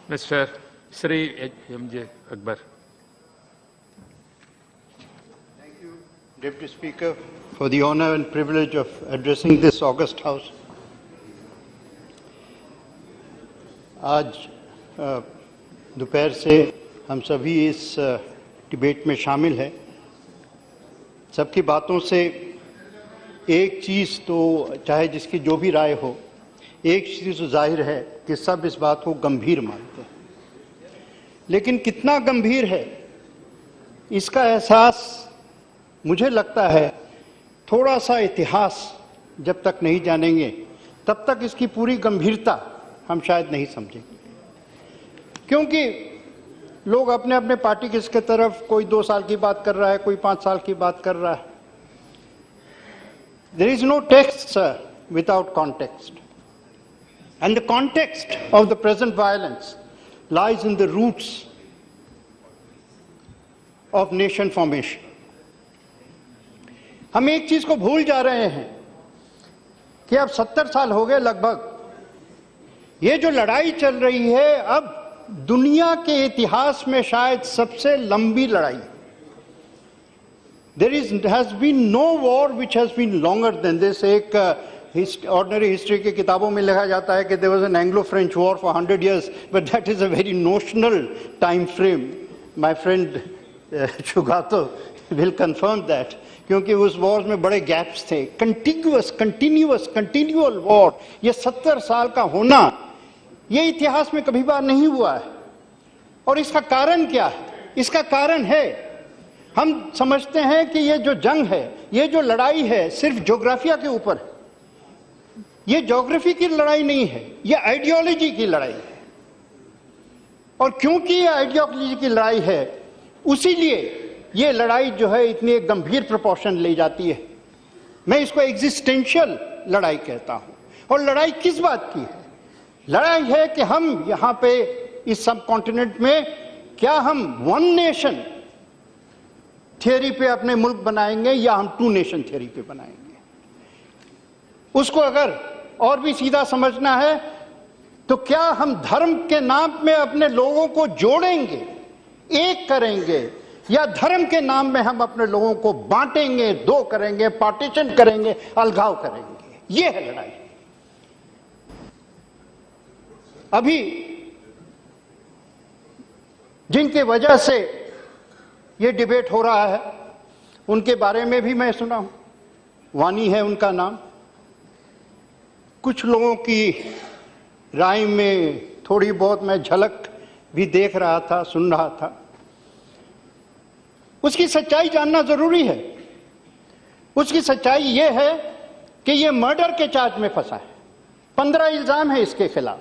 Mr. Sri M.J. Akbar. Thank you, Deputy Speaker, for the honor and privilege of addressing this august House. आज दोपहर से हम सभी इस डिबेट में शामिल हैं। सबकी बातों से एक चीज़ तो, चाहे जिसकी जो भी राय हो, एक चीज़ तो जाहिर है कि सब इस बात को गंभीर मानते हैं, लेकिन कितना गंभीर है इसका एहसास मुझे लगता है थोड़ा सा इतिहास जब तक नहीं जानेंगे तब तक इसकी पूरी गंभीरता हम शायद नहीं समझेंगे। क्योंकि लोग अपने अपने पार्टी की तरफ, कोई 2 साल की बात कर रहा है, कोई 5 साल की बात कर रहा है। There is no text, sir, without context. And the context of the present violence lies in the roots of nation formation. हम एक चीज को भूल जा रहे हैं कि अब 70 साल हो गए लगभग, ये जो लड़ाई चल रही है अब दुनिया के इतिहास में शायद सबसे लंबी लड़ाई। has been no war which has been longer than this. एक ordinary history की किताबों में लिखा जाता है कि there was an Anglo-French war for 100 years, but that is a very notional time frame. My friend Shugato will confirm that, क्योंकि उस वॉर में बड़े गैप्स थे। continual war, ये 70 साल का होना, ये इतिहास में कभी बार नहीं हुआ है। और इसका कारण क्या है? इसका कारण है, हम समझते हैं कि ये जो जंग है, ये जो लड़ाई है, सिर्फ ज्योग्राफिया के ऊपर है। ये ज्योग्राफी की लड़ाई नहीं है, ये आइडियोलॉजी की लड़ाई है। और क्योंकि ये आइडियोलॉजी की लड़ाई है, उसीलिए ये लड़ाई जो है इतनी एक गंभीर प्रोपोर्शन ले जाती है। मैं इसको एग्जिस्टेंशियल लड़ाई कहता हूं। और लड़ाई किस बात की है? लड़ाई है कि हम यहां पे इस सब कॉन्टिनेंट में क्या हम वन नेशन थियरी पे अपने मुल्क बनाएंगे या हम 2 नेशन थियरी पे बनाएंगे। उसको अगर और भी सीधा समझना है तो क्या हम धर्म के नाम में अपने लोगों को जोड़ेंगे, एक करेंगे, या धर्म के नाम में हम अपने लोगों को बांटेंगे, 2 करेंगे, पार्टीशन करेंगे, अलगाव करेंगे। यह है लड़ाई। अभी जिनके वजह से ये डिबेट हो रहा है उनके बारे में भी मैं सुना हूं। वानी है उनका नाम। कुछ लोगों की राय में थोड़ी बहुत मैं झलक भी देख रहा था, सुन रहा था। उसकी सच्चाई जानना जरूरी है। उसकी सच्चाई यह है कि यह मर्डर के चार्ज में फंसा है। 15 इल्जाम है इसके खिलाफ,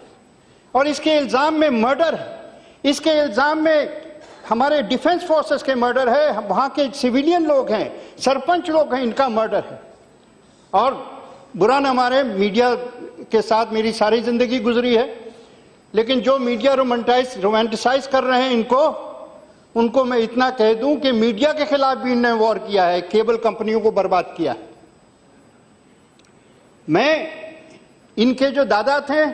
और इसके इल्जाम में मर्डर है। इसके इल्जाम में हमारे डिफेंस फोर्सेस के मर्डर है, वहां के सिविलियन लोग हैं, सरपंच लोग हैं, इनका मर्डर है। और बुरा न मारे, मीडिया के साथ मेरी सारी जिंदगी गुजरी है, लेकिन जो मीडिया रोमांटिसाइज कर रहे हैं उनको मैं इतना कह दूं कि मीडिया के खिलाफ भी इन्होंने वॉर किया है, केबल कंपनियों को बर्बाद किया है। मैं इनके जो दादा थे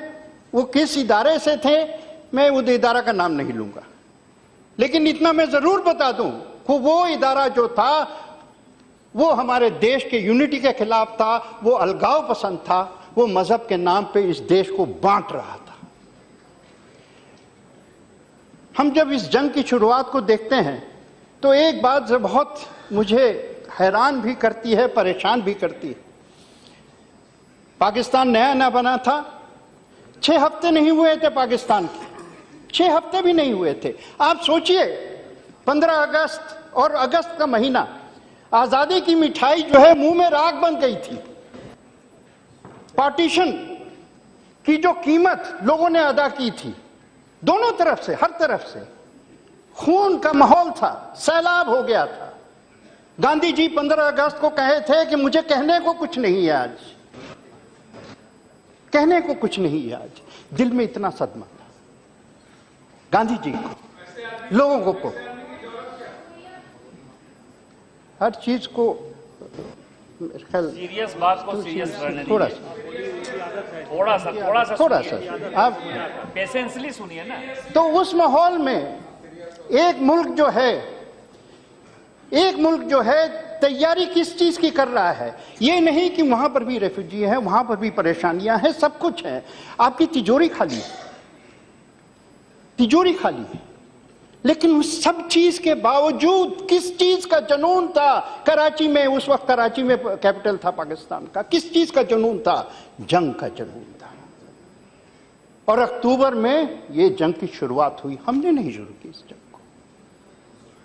वो किस इदारे से थे, मैं उस इदारा का नाम नहीं लूंगा, लेकिन इतना मैं जरूर बता दूं कि वो इदारा जो था वो हमारे देश के यूनिटी के खिलाफ था, वो अलगाव पसंद था, वो मजहब के नाम पे इस देश को बांट रहा था। हम जब इस जंग की शुरुआत को देखते हैं तो एक बात जो बहुत मुझे हैरान भी करती है, परेशान भी करती है। पाकिस्तान नया नया बना था, 6 हफ्ते नहीं हुए थे पाकिस्तान के, 6 हफ्ते भी नहीं हुए थे। आप सोचिए, 15 अगस्त और अगस्त का महीना, आजादी की मिठाई जो है मुंह में राख बन गई थी। पार्टीशन की जो कीमत लोगों ने अदा की थी, दोनों तरफ से, हर तरफ से खून का माहौल था, सैलाब हो गया था। गांधी जी 15 अगस्त को कहे थे कि मुझे कहने को कुछ नहीं है आज, कहने को कुछ नहीं है आज। दिल में इतना सदमा था गांधी जी को, लोगों को, हर चीज को सीरियस बात को सीरियस रहने थोड़ा सा थोड़ा सा थोड़ा सुनिए। सा आप पेशेंसली सुनिए ना। तो उस माहौल में एक मुल्क जो है तैयारी किस चीज की कर रहा है? ये नहीं कि वहां पर भी रेफ्यूजी हैं, वहां पर भी परेशानियां हैं, सब कुछ है, आपकी तिजोरी खाली है, तिजोरी खाली है। लेकिन उस सब चीज के बावजूद किस चीज का जुनून था कराची में? उस वक्त कराची में कैपिटल था पाकिस्तान का, किस चीज का जुनून था? जंग का जुनून था। और अक्टूबर में ये जंग की शुरुआत हुई, हमने नहीं शुरू की इस जंग को।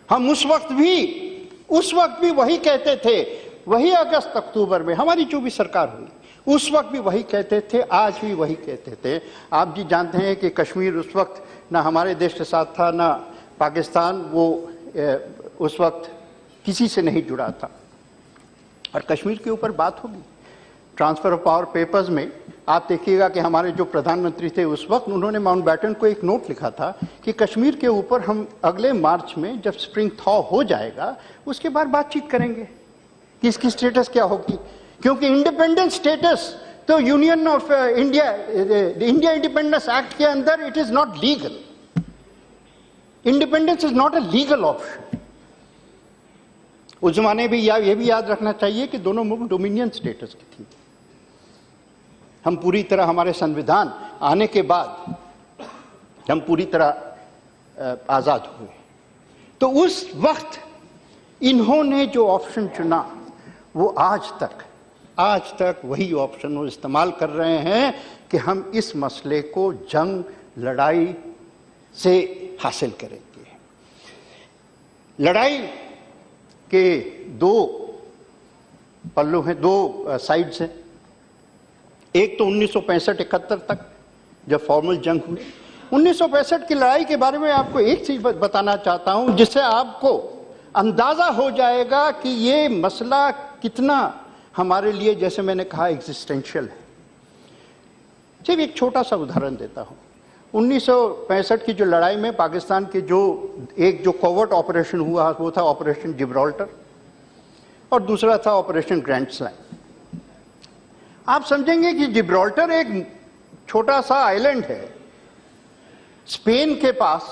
हम उस वक्त भी वही कहते थे, वही अगस्त अक्टूबर में हमारी जो भी सरकार हुई उस वक्त भी वही कहते थे, आज भी वही कहते थे। आप जी जानते हैं कि कश्मीर उस वक्त ना हमारे देश के साथ था ना पाकिस्तान, वो उस वक्त किसी से नहीं जुड़ा था। और कश्मीर के ऊपर बात होगी ट्रांसफर ऑफ पावर पेपर्स में, आप देखिएगा कि हमारे जो प्रधानमंत्री थे उस वक्त, उन्होंने माउंटबेटन को एक नोट लिखा था कि कश्मीर के ऊपर हम अगले मार्च में जब स्प्रिंग थॉ हो जाएगा उसके बाद बातचीत करेंगे कि इसकी स्टेटस क्या होगी। क्योंकि इंडिपेंडेंट स्टेटस तो union of India, India independence act के अंदर it is not legal. Independence is not a legal option. उस जमाने भी ये भी याद रखना चाहिए कि दोनों मुल्क डोमिनियन स्टेटस की थी। हम पूरी तरह, हमारे संविधान आने के बाद हम पूरी तरह आजाद हुए। तो उस वक्त इन्होंने जो ऑप्शन चुना वो आज तक वही ऑप्शन वो इस्तेमाल कर रहे हैं कि हम इस मसले को जंग लड़ाई से हासिल करेंगे। लड़ाई के दो पल्लू हैं, दो साइड्स हैं। एक तो 1965-71 तक जब फॉर्मल जंग हुई। 1965 की लड़ाई के बारे में आपको एक चीज बताना चाहता हूं जिससे आपको अंदाजा हो जाएगा कि ये मसला कितना हमारे लिए, जैसे मैंने कहा, एग्जिस्टेंशियल है। सिर्फ एक छोटा सा उदाहरण देता हूं। 1965 की जो लड़ाई में पाकिस्तान के जो कोवर्ट ऑपरेशन हुआ वो था ऑपरेशन जिब्राल्टर और दूसरा था ऑपरेशन ग्रैंड स्लैम। आप समझेंगे कि जिब्राल्टर एक छोटा सा आइलैंड है स्पेन के पास,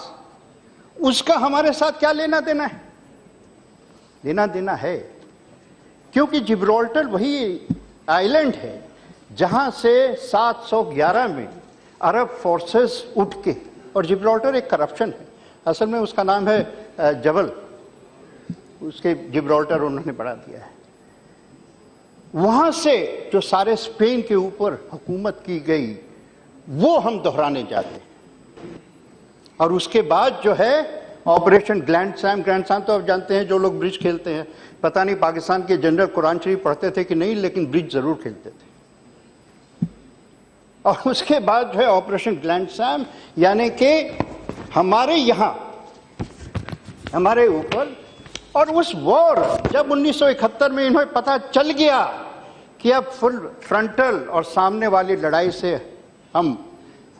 उसका हमारे साथ क्या लेना देना है? लेना देना है, क्योंकि जिब्राल्टर वही आइलैंड है जहां से 711 में अरब फोर्सेस उठ के, और जिब्राल्टर एक करप्शन है, असल में उसका नाम है जबल, उसके जिब्राल्टर उन्होंने बढ़ा दिया है। वहां से जो सारे स्पेन के ऊपर हुकूमत की गई वो हम दोहराने जाते हैं। और उसके बाद जो है ऑपरेशन ग्रैंड स्लैम तो आप जानते हैं, जो लोग ब्रिज खेलते हैं, पता नहीं पाकिस्तान के जनरल कुरान शरीफ पढ़ते थे कि नहीं, लेकिन ब्रिज जरूर खेलते थे। और उसके बाद जो है ऑपरेशन ग्रैंड स्लैम, यानी कि हमारे यहां, हमारे ऊपर। और उस वॉर जब 1971 में इन्हें पता चल गया कि अब फुल फ्रंटल और सामने वाली लड़ाई से हम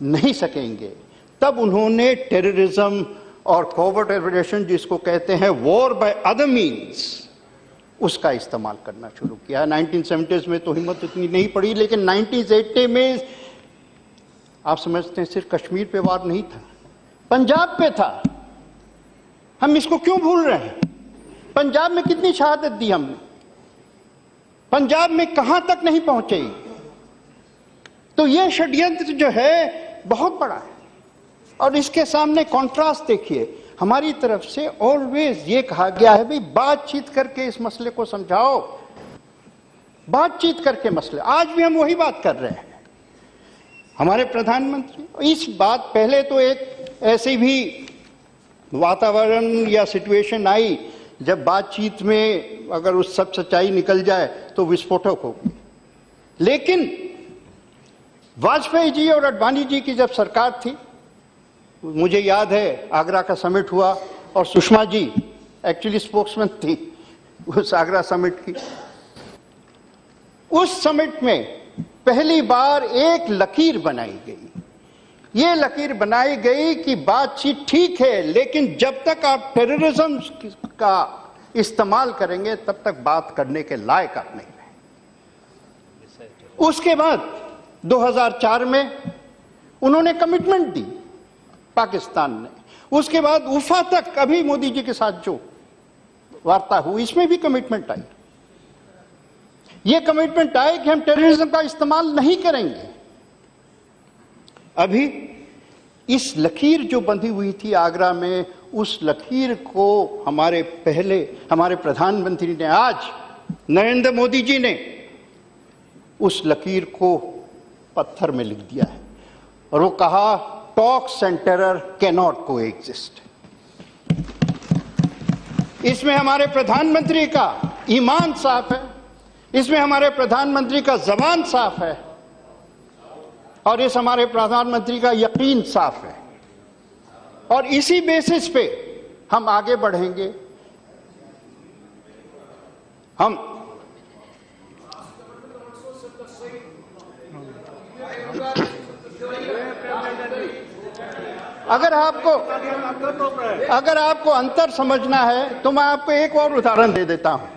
नहीं सकेंगे, तब उन्होंने टेररिज्म और कोवर्ट ऑपरेशन, जिसको कहते हैं वॉर बाय अदर मीन्स, उसका इस्तेमाल करना शुरू किया। 1970s में तो हिम्मत इतनी नहीं पड़ी, लेकिन 1980 में आप समझते हैं सिर्फ कश्मीर पे वार नहीं था, पंजाब पे था। हम इसको क्यों भूल रहे हैं? पंजाब में कितनी शहादत दी हमने, पंजाब में कहां तक नहीं पहुंचे। तो यह षड्यंत्र जो है बहुत बड़ा है। और इसके सामने कॉन्ट्रास्ट देखिए, हमारी तरफ से ऑलवेज ये कहा गया है भाई बातचीत करके इस मसले को समझाओ, बातचीत करके मसले। आज भी हम वही बात कर रहे हैं। हमारे प्रधानमंत्री इस बात, पहले तो एक ऐसी भी वातावरण या सिचुएशन आई जब बातचीत में अगर उस सब सच्चाई निकल जाए तो विस्फोटक होगी। लेकिन वाजपेयी जी और अडवाणी जी की जब सरकार थी, मुझे याद है आगरा का समिट हुआ और सुषमा जी एक्चुअली स्पोक्समैन थी उस आगरा समिट की। उस समिट में पहली बार एक लकीर बनाई गई। ये लकीर बनाई गई कि बातचीत ठीक है, लेकिन जब तक आप टेररिज्म का इस्तेमाल करेंगे तब तक बात करने के लायक आप नहीं रहे। उसके बाद 2004 में उन्होंने कमिटमेंट दी पाकिस्तान ने। उसके बाद उफा तक अभी मोदी जी के साथ जो वार्ता हुई, इसमें भी कमिटमेंट आई। ये कमिटमेंट आए कि हम टेररिज्म का इस्तेमाल नहीं करेंगे। अभी इस लकीर जो बंधी हुई थी आगरा में, उस लकीर को हमारे प्रधानमंत्री ने, आज नरेंद्र मोदी जी ने उस लकीर को पत्थर में लिख दिया है और वो कहा, talks and terror can not को एग्जिस्ट। इसमें हमारे प्रधानमंत्री का ईमान साफ है, इसमें हमारे प्रधानमंत्री का जबान साफ है और इस हमारे प्रधानमंत्री का यकीन साफ है। और इसी बेसिस पे हम आगे बढ़ेंगे। हम अगर आपको अंतर समझना है तो मैं आपको एक और उदाहरण दे देता हूं।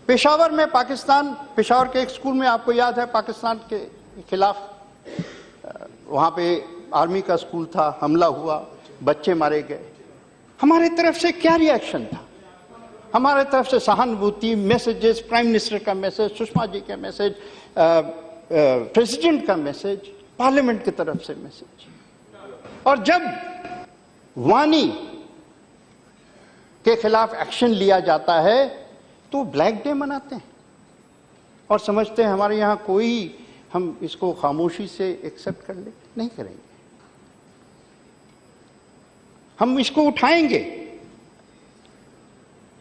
पेशावर में पेशावर के एक स्कूल में, आपको याद है, पाकिस्तान के खिलाफ वहां पे आर्मी का स्कूल था, हमला हुआ, बच्चे मारे गए। हमारे तरफ से क्या रिएक्शन था? हमारे तरफ से सहानुभूति, मैसेजेस, प्राइम मिनिस्टर का मैसेज, सुषमा जी का मैसेज, प्रेसिडेंट का मैसेज, पार्लियामेंट की तरफ से मैसेज। और जब वानी के खिलाफ एक्शन लिया जाता है तो ब्लैक डे मनाते हैं और समझते हैं हमारे यहां कोई, हम इसको खामोशी से एक्सेप्ट कर ले। नहीं करेंगे, हम इसको उठाएंगे।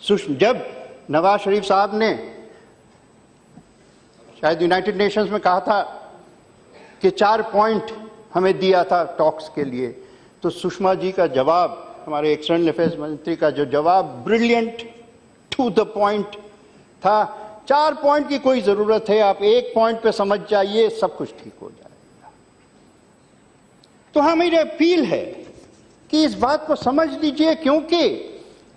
जब नवाज शरीफ साहब ने शायद यूनाइटेड नेशंस में कहा था कि 4 पॉइंट हमें दिया था टॉक्स के लिए, तो सुषमा जी का जवाब, हमारे एक्सटर्नल अफेयर्स मंत्री का जो जवाब, ब्रिलियंट, टू द पॉइंट था। 4 पॉइंट की कोई जरूरत है, आप 1 पॉइंट पे समझ जाइए, सब कुछ ठीक हो जाएगा। तो हमारी अपील है कि इस बात को समझ लीजिए, क्योंकि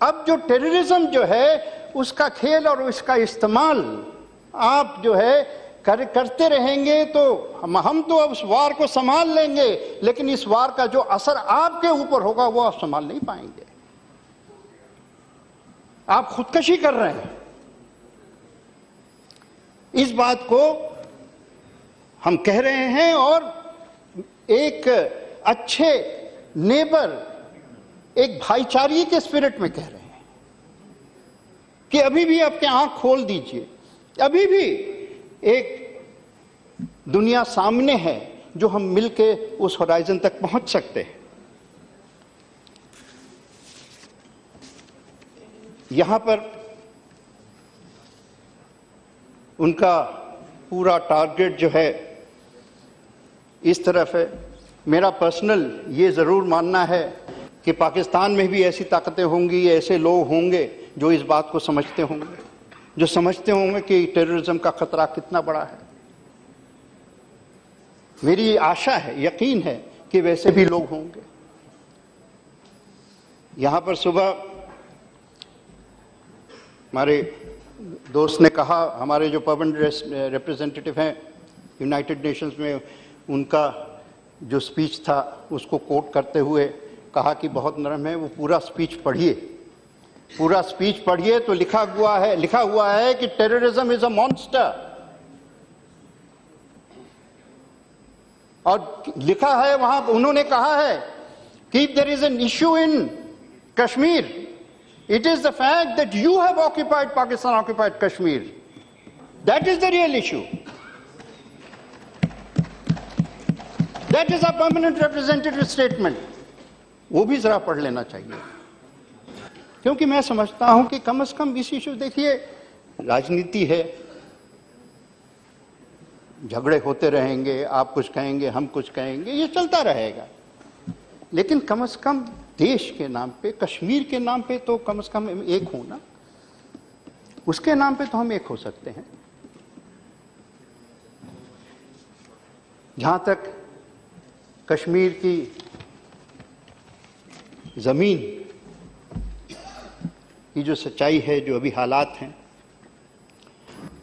अब जो टेररिज्म जो है उसका खेल और उसका इस्तेमाल आप जो है करते रहेंगे तो हम तो अब उस वार को संभाल लेंगे, लेकिन इस वार का जो असर आपके ऊपर होगा वो आप संभाल नहीं पाएंगे। आप खुदकशी कर रहे हैं। इस बात को हम कह रहे हैं और एक अच्छे नेबर, एक भाईचारे के स्पिरिट में कह रहे हैं कि अभी भी आपके आंख खोल दीजिए, अभी भी एक दुनिया सामने है जो हम मिलके उस होराइजन तक पहुंच सकते हैं। यहां पर उनका पूरा टारगेट जो है इस तरफ है। मेरा पर्सनल ये जरूर मानना है कि पाकिस्तान में भी ऐसी ताकतें होंगी, ऐसे लोग होंगे जो इस बात को समझते होंगे, जो समझते होंगे कि टेररिज्म का खतरा कितना बड़ा है। मेरी आशा है, यकीन है कि वैसे भी लोग होंगे। यहां पर सुबह हमारे दोस्त ने कहा, हमारे जो परमानेंट रिप्रेजेंटेटिव हैं यूनाइटेड नेशंस में, उनका जो स्पीच था उसको कोट करते हुए कहा कि बहुत नरम है। वो पूरा स्पीच पढ़िए, पूरा स्पीच पढ़िए तो लिखा हुआ है कि टेररिज्म इज अ मॉन्स्टर। और लिखा है वहां, उन्होंने कहा है कि there is an issue in Kashmir, it is the fact that you have occupied Pakistan, occupied Kashmir. That is the real issue. That is a permanent representative statement. वो भी जरा पढ़ लेना चाहिए, क्योंकि मैं समझता हूं कि कम से कम इस इशू, देखिए राजनीति है, झगड़े होते रहेंगे, आप कुछ कहेंगे, हम कुछ कहेंगे, ये चलता रहेगा, लेकिन कम से कम देश के नाम पे, कश्मीर के नाम पे तो कम से कम एक हो ना, उसके नाम पे तो हम एक हो सकते हैं। जहां तक कश्मीर की जमीन की जो सच्चाई है, जो अभी हालात हैं,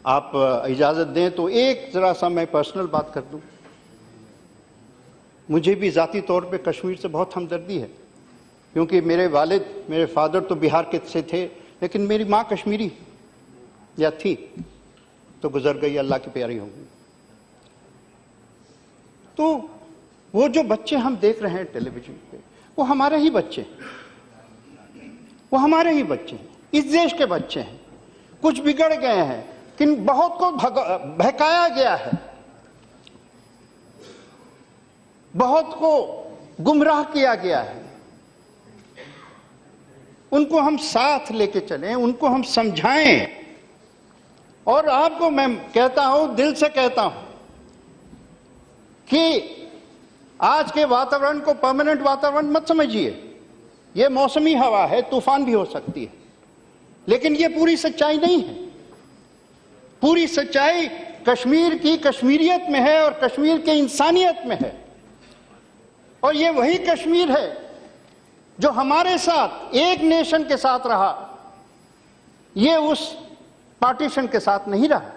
आप इजाजत दें तो एक जरा सा मैं पर्सनल बात कर दूं। मुझे भी ज़ाती तौर पे कश्मीर से बहुत हमदर्दी है, क्योंकि मेरे फादर तो बिहार के से थे, लेकिन मेरी माँ कश्मीरी या थी, तो गुजर गई, अल्लाह की प्यारी होगी। तो वो जो बच्चे हम देख रहे हैं टेलीविजन पे, वो हमारे ही बच्चे हैं, वो हमारे ही बच्चे हैं, इस देश के बच्चे हैं। कुछ बिगड़ गए हैं, किन बहुत को बहकाया गया है, बहुत को गुमराह किया गया है। उनको हम साथ लेके चलें, उनको हम समझाएं। और आपको मैं कहता हूं, दिल से कहता हूं कि आज के वातावरण को परमानेंट वातावरण मत समझिए। यह मौसमी हवा है, तूफान भी हो सकती है, लेकिन यह पूरी सच्चाई नहीं है। पूरी सच्चाई कश्मीर की कश्मीरियत में है और कश्मीर के इंसानियत में है। और यह वही कश्मीर है जो हमारे साथ एक नेशन के साथ रहा, यह उस पार्टीशन के साथ नहीं रहा।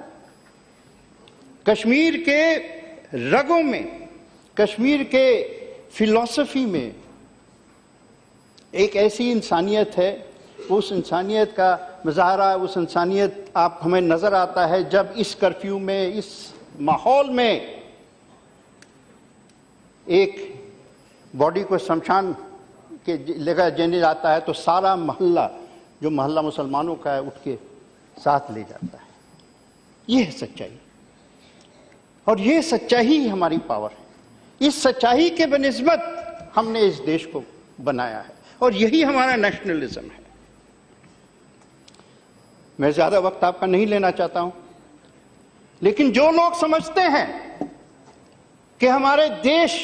कश्मीर के रगों में, कश्मीर के फिलॉसफी में एक ऐसी इंसानियत है, उस इंसानियत का मुजाहरा, उस इंसानियत आप हमें नजर आता है जब इस कर्फ्यू में, इस माहौल में एक बॉडी को शमशान के लेकर जाने जाता है तो सारा मोहल्ला, जो मोहल्ला मुसलमानों का है, उठ के साथ ले जाता है। यह है सच्चाई, और यह सच्चाई ही हमारी पावर है। इस सच्चाई के बनिस्बत हमने इस देश को बनाया है, और यही हमारा नेशनलिज्म है। मैं ज्यादा वक्त आपका नहीं लेना चाहता हूं, लेकिन जो लोग समझते हैं कि हमारे देश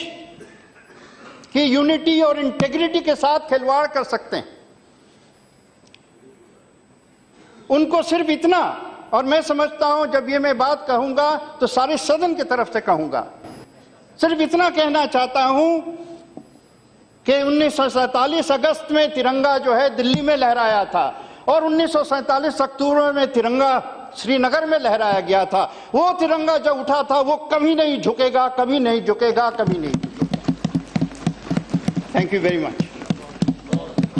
की यूनिटी और इंटेग्रिटी के साथ खिलवाड़ कर सकते हैं, उनको सिर्फ इतना, और मैं समझता हूं जब ये मैं बात कहूंगा तो सारे सदन की तरफ से कहूंगा, सिर्फ इतना कहना चाहता हूं कि 1947 अगस्त में तिरंगा जो है दिल्ली में लहराया था, और 1947 अक्टूबर में तिरंगा श्रीनगर में लहराया गया था। वो तिरंगा जो उठा था वो कभी नहीं झुकेगा, कभी नहीं झुकेगा, कभी नहीं झुकेगा। Thank you very much.